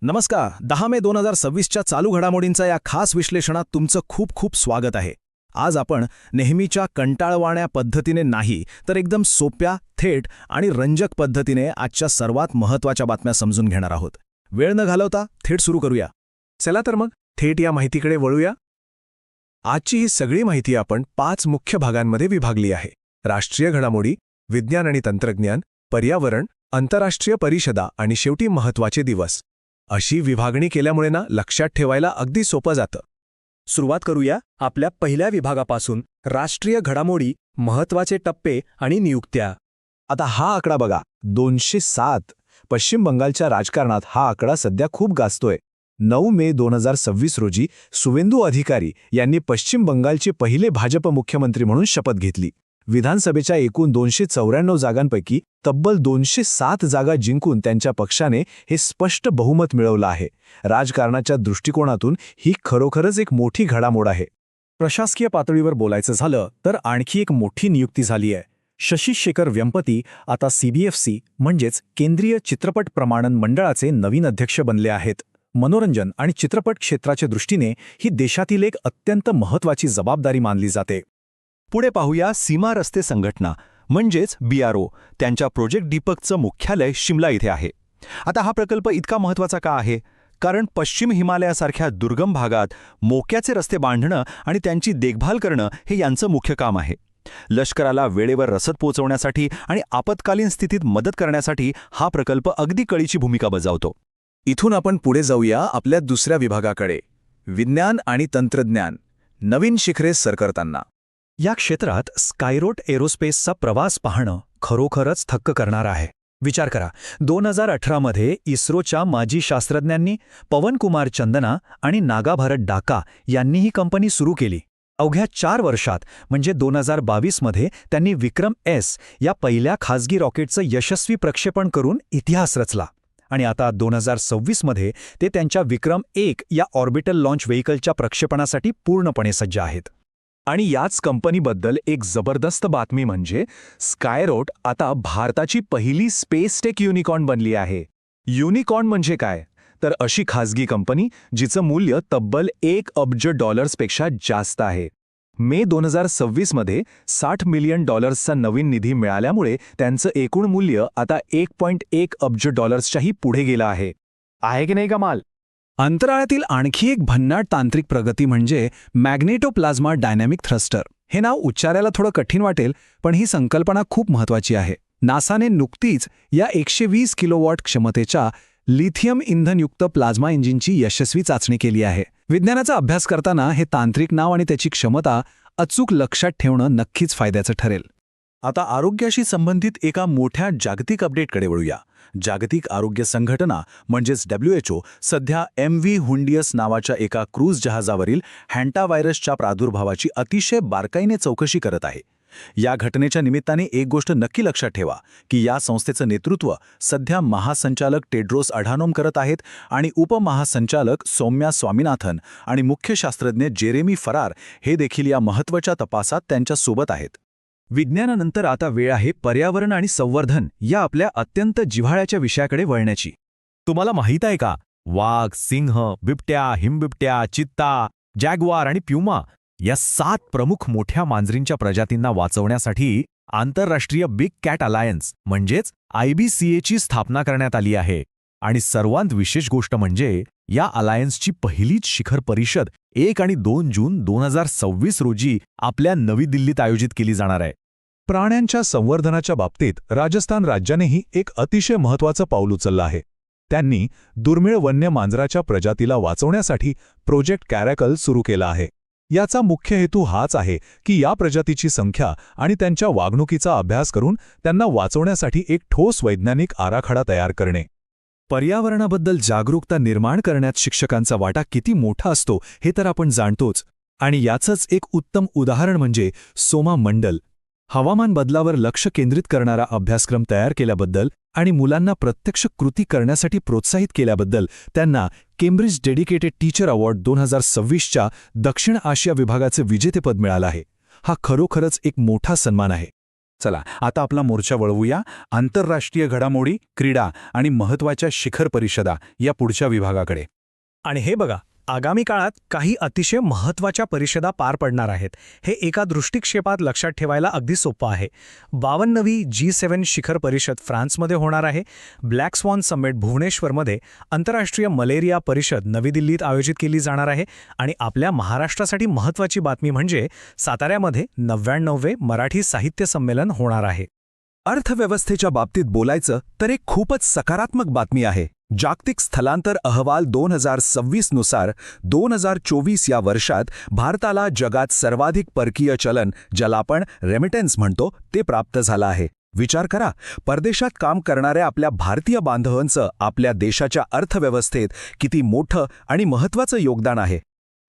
नमस्कार. 10 मे 2026च्या चालू घडामोडींचा या खास विश्लेषणात तुमचं खूप खूप स्वागत आहे. आज आपण नेहमीच्या कंटाळवाण्या पद्धतीने नाही तर एकदम सोप्या, थेट आणि रंजक पद्धतीने आजच्या सर्वात महत्त्वाच्या बातम्या समजून घेणार आहोत. वेळ न घालवता थेट सुरू करूया. चला तर मग थेट या माहितीकडे वळूया. आजची ही सगळी माहिती आपण 5 मुख्य भागांमध्ये विभागली आहे. राष्ट्रीय घडामोडी, विज्ञान आणि तंत्रज्ञान, पर्यावरण, आंतरराष्ट्रीय परिषदा आणि शेवटी महत्त्वाचे दिवस. अशी विभागणी केल्यामुळे लक्षात ठेवायला अगदी सोपं जातं. सुरुवात करूया आपल्या पहिल्या विभागापासून, राष्ट्रीय घडामोडी, महत्त्वाचे टप्पे आणि नियुक्त्या. आता हा आकडा बघा, 207. पश्चिम बंगालच्या राजकारणात हा आकडा सध्या खूप गाजतोय. 9 मे 2026 रोजी सुवेंदू अधिकारी यांनी पश्चिम बंगालचे पहिले भाजप मुख्यमंत्री म्हणून शपथ घेतली. विधानसभेच्या एकूण 294 जागांपैकी तब्बल 207 जागा जिंकून त्यांच्या पक्षाने हे स्पष्ट बहुमत मिळवलं आहे. राजकारणाच्या दृष्टिकोनातून ही खरोखरच एक मोठी घडामोड आहे. प्रशासकीय पातळीवर बोलायचं झालं तर आणखी एक मोठी नियुक्ती झाली आहे. शशी शेखर वेंपती आता CBFC म्हणजेच केंद्रीय चित्रपट प्रमाणन मंडळाचे नवीन अध्यक्ष बनले आहेत. मनोरंजन आणि चित्रपट क्षेत्राच्या दृष्टीने ही देशातील एक अत्यंत महत्त्वाची जबाबदारी मानली जाते. पुढे पाहूया सीमा रस्ते संघटना म्हणजेच BRO. त्यांच्या प्रोजेक्ट दीपकचं मुख्यालय शिमला इथे आहे. आता हा प्रकल्प इतका महत्त्वाचा का आहे? कारण पश्चिम हिमालयासारख्या दुर्गम भागात मोक्याचे रस्ते बांधणं आणि त्यांची देखभाल करणं हे यांचं मुख्य काम आहे. लष्कराला वेळेवर रसद पोहोचवण्यासाठी आणि आपत्कालीन स्थितीत मदत करण्यासाठी हा प्रकल्प अगदी कळीची भूमिका बजावतो. इथून आपण पुढे जाऊया आपल्या दुसऱ्या विभागाकडे, विज्ञान आणि तंत्रज्ञान, नवीन शिखरे सर करताना. या क्षेत्रात स्कायरोट एरोस्पेसचा प्रवास पाहणं खरोखरच थक्क करणार आहे. विचार करा, 2018 मध्ये इस्रोच्या माजी शास्त्रज्ञांनी पवनकुमार चंदना आणि नागा भारत डाका यांनी ही कंपनी सुरू केली. अवघ्या 4 वर्षात म्हणजे 2022 मध्ये त्यांनी विक्रम S या पहिल्या खासगी रॉकेटचं यशस्वी प्रक्षेपण करून इतिहास रचला. आणि आता 2026 मध्ये ते त्यांच्या विक्रम 1 या ऑर्बिटल लॉन्च व्हेइकलच्या प्रक्षेपणासाठी पूर्णपणे सज्ज आहेत. आणि याच कंपनीबद्दल एक जबरदस्त बातमी म्हणजे स्कायरोट आता भारताची पहिली स्पेसटेक युनिकॉर्न बनली आहे. युनिकॉर्न म्हणजे काय? तर अशी खासगी कंपनी जिचं मूल्य तब्बल $1 अब्ज पेक्षा जास्त आहे. मे 2026 मध्ये $60 मिलियन नवीन निधी मिळाल्यामुळे त्यांचं एकूण मूल्य आता $1.1 अब्जच्याही पुढे गेलं आहे. आहे की नाही कमाल? अंतराळातील आणखी एक भन्नाट तांत्रिक प्रगती म्हणजे मॅग्नेटोप्लाझ्मा डायनॅमिक थ्रस्टर. हे नाव उच्चारायला थोडं कठीण वाटेल, पण ही संकल्पना खूप महत्त्वाची आहे. नासाने नुकतीच या 120 किलोवॉट क्षमतेच्या लिथियम इंधनयुक्त प्लाझ्मा इंजिनची यशस्वी चाचणी केली आहे. विज्ञानाचा अभ्यास करताना हे तांत्रिक नाव आणि त्याची क्षमता अचूक लक्षात ठेवणं नक्कीच फायद्याचं ठरेल. आता आरोग्याशी संबंधित एका मोठ्या जागतिक अपडेटकडे वळूया. जागतिक आरोग्य संघटना म्हणजेच WHO सध्या MV हुंडियस नावाच्या एका क्रूझ जहाजावरील हॅन्टाव्हायरसच्या प्रादुर्भावाची अतिशय बारकाईने चौकशी करत आहे. या घटनेच्या निमित्ताने एक गोष्ट नक्की लक्षात ठेवा की या संस्थेचं नेतृत्व सध्या महासंचालक टेड्रोस अढानोम करत आहेत आणि उपमहासंचालक सौम्या स्वामीनाथन आणि मुख्य शास्त्रज्ञ जेरेमी फरार हे देखील या महत्त्वाच्या तपासात त्यांच्यासोबत आहेत. विज्ञानानंतर आता वेळ आहे पर्यावरण आणि संवर्धन या आपल्या अत्यंत जिव्हाळ्याच्या विषयाकडे वळण्याची. तुम्हाला माहीत आहे का, वाघ, सिंह, बिबट्या, हिमबिबट्या, चित्ता, जॅग्वार आणि प्युमा या 7 प्रमुख मोठ्या मांजरींच्या प्रजातींना वाचवण्यासाठी आंतरराष्ट्रीय बिग कॅट अलायन्स म्हणजेच IBCA ची स्थापना करण्यात आली आहे. आणि सर्वांत विशेष गोष्ट म्हणजे या अलायन्सची पहिलीच शिखर परिषद 1 आणि 2 जून 2026 रोजी आपल्या नवी दिल्लीत आयोजित केली जाणार आहे. प्राण्यांच्या संवर्धनाच्या बाबतीत राजस्थान राज्यानेही एक अतिशय महत्त्वाचं पाऊल उचललं आहे. त्यांनी दुर्मिळ वन्य मांजराच्या प्रजातीला वाचवण्यासाठी प्रोजेक्ट कॅरॅकल सुरू केला आहे. याचा मुख्य हेतू हाच आहे की या प्रजातीची संख्या आणि त्यांच्या वागणुकीचा अभ्यास करून त्यांना वाचवण्यासाठी एक ठोस वैज्ञानिक आराखडा तयार करणे. पर्यावरणाबद्दल जागरूकता निर्माण करण्यात शिक्षकांचा वाटा किती मोठा असतो हे तर आपण जाणतोच. आणि याचंच एक उत्तम उदाहरण म्हणजे सोमा मंडल. हवामान बदलावर लक्ष केंद्रित करणारा अभ्यासक्रम तयार केल्याबद्दल आणि मुलांना प्रत्यक्ष कृती करण्यासाठी प्रोत्साहित केल्याबद्दल त्यांना केम्ब्रिज डेडिकेटेड टीचर अवॉर्ड 2026च्या दक्षिण आशिया विभागाचे विजेतेपद मिळालं आहे. हा खरोखरच एक मोठा सन्मान आहे. चला आता आपला मोर्चा वळवूया आंतरराष्ट्रीय घडामोडी, क्रीडा आणि महत्त्वाच्या शिखर परिषदा या पुढच्या विभागाकडे. आणि हे बघा, आगामी काळात काही अतिशय महत्त्वाच्या परिषदा पार पडणार आहेत. हे एका दृष्टिक्षेपात लक्षात ठेवायला अगदी सोपं आहे. 52वी G7 शिखर परिषद फ्रान्समध्ये होणार आहे. ब्लॅक स्वान समिट भुवनेश्वरमध्ये, आंतरराष्ट्रीय मलेरिया परिषद नवी दिल्लीत आयोजित केली जाणार आहे. आणि आपल्या महाराष्ट्रासाठी महत्त्वाची बातमी म्हणजे साताऱ्यामध्ये 99वे मराठी साहित्य संमेलन होणार आहे. अर्थव्यवस्थेच्या बाबतीत बोलायचं तर एक खूपच सकारात्मक बातमी आहे. जागतिक स्थलांतर अहवाल 2026 नुसार 2024 या वर्षात भारताला जगात सर्वाधिक परकीय चलन, ज्याला आपण रेमिटन्स म्हणतो, ते प्राप्त झालं आहे. विचार करा, परदेशात काम करणाऱ्या आपल्या भारतीय बांधवांचं आपल्या देशाच्या अर्थव्यवस्थेत किती मोठं आणि महत्त्वाचं योगदान आहे.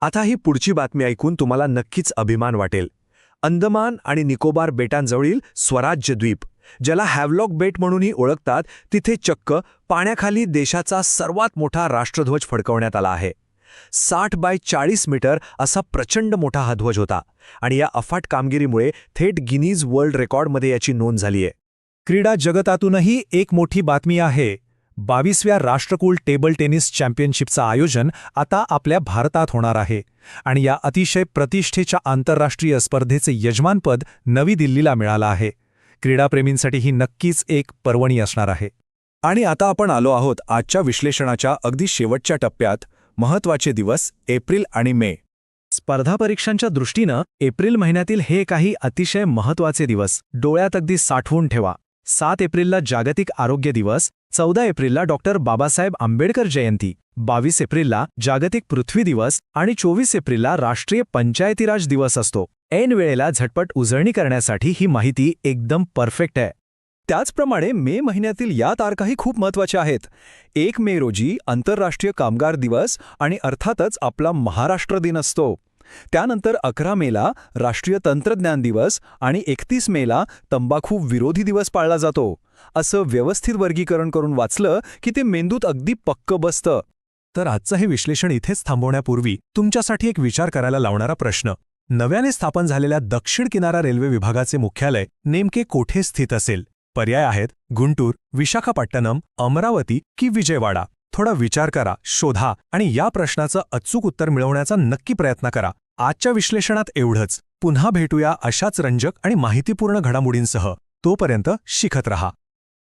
आता ही पुढची बातमी ऐकून तुम्हाला नक्कीच अभिमान वाटेल. अंदमान आणि निकोबार बेटांजवळील स्वराज्य द्वीप, ज्याला हॅवलॉक बेट म्हणूनही ओळखतात, तिथे चक्क पाण्याखाली देशाचा सर्वात मोठा राष्ट्रध्वज फडकवण्यात आला आहे. 60 बाय 40 मीटर असा प्रचंड मोठा हा ध्वज होता आणि या अफाट कामगिरीमुळे थेट गिनीज वर्ल्ड रेकॉर्डमध्ये याची नोंद झाली आहे. क्रीडा जगतातूनही एक मोठी बातमी आहे. 22व्या राष्ट्रकुल टेबल टेनिस चॅम्पियनशिपचं आयोजन आता आपल्या भारतात होणार आहे. आणि या अतिशय प्रतिष्ठेच्या आंतरराष्ट्रीय स्पर्धेचे यजमानपद नवी दिल्लीला मिळालं आहे. क्रीडाप्रेमींसाठी ही नक्कीच एक पर्वणी असणार आहे. आणि आता आपण आलो आहोत आजच्या विश्लेषणाच्या अगदी शेवटच्या टप्प्यात. महत्त्वाचे दिवस एप्रिल आणि मे. स्पर्धा परीक्षांच्या दृष्टीनं एप्रिल महिन्यातील हे काही अतिशय महत्त्वाचे दिवस डोळ्यात अगदी साठवून ठेवा. 7 एप्रिलला जागतिक आरोग्य दिवस, 14 एप्रिलला डॉक्टर बाबासाहेब आंबेडकर जयंती, 22 एप्रिलला जागतिक पृथ्वी दिवस आणि 24 एप्रिलला राष्ट्रीय पंचायतीराज दिवस असतो. ऐन वेळेला झटपट उजळणी करण्यासाठी ही माहिती एकदम परफेक्ट आहे. त्याचप्रमाणे मे महिन्यातील या तारखाही खूप महत्त्वाच्या आहेत. 1 मे रोजी आंतरराष्ट्रीय कामगार दिवस आणि अर्थातच आपला महाराष्ट्र दिन असतो. त्यानंतर 11 मेला राष्ट्रीय तंत्रज्ञान दिवस आणि 31 मेला तंबाखू विरोधी दिवस पाळला जातो. असं व्यवस्थित वर्गीकरण करून वाचलं की ते मेंदूत अगदी पक्क बसतं. तर आजचं हे विश्लेषण इथेच थांबवण्यापूर्वी तुमच्यासाठी एक विचार करायला लावणारा प्रश्न. नव्याने स्थापन झालेल्या दक्षिण किनारा रेल्वे विभागाचे मुख्यालय नेमके कोठे स्थित असेल? पर्याय आहेत गुंटूर, विशाखापट्टणम, अमरावती की विजयवाडा. थोडा विचार करा, शोधा आणि या प्रश्नाचं अचूक उत्तर मिळवण्याचा नक्की प्रयत्न करा. आजच्या विश्लेषणात एवढंच. पुन्हा भेटूया अशाच रंजक आणि माहितीपूर्ण घडामोडींसह. तोपर्यंत शिकत रहा.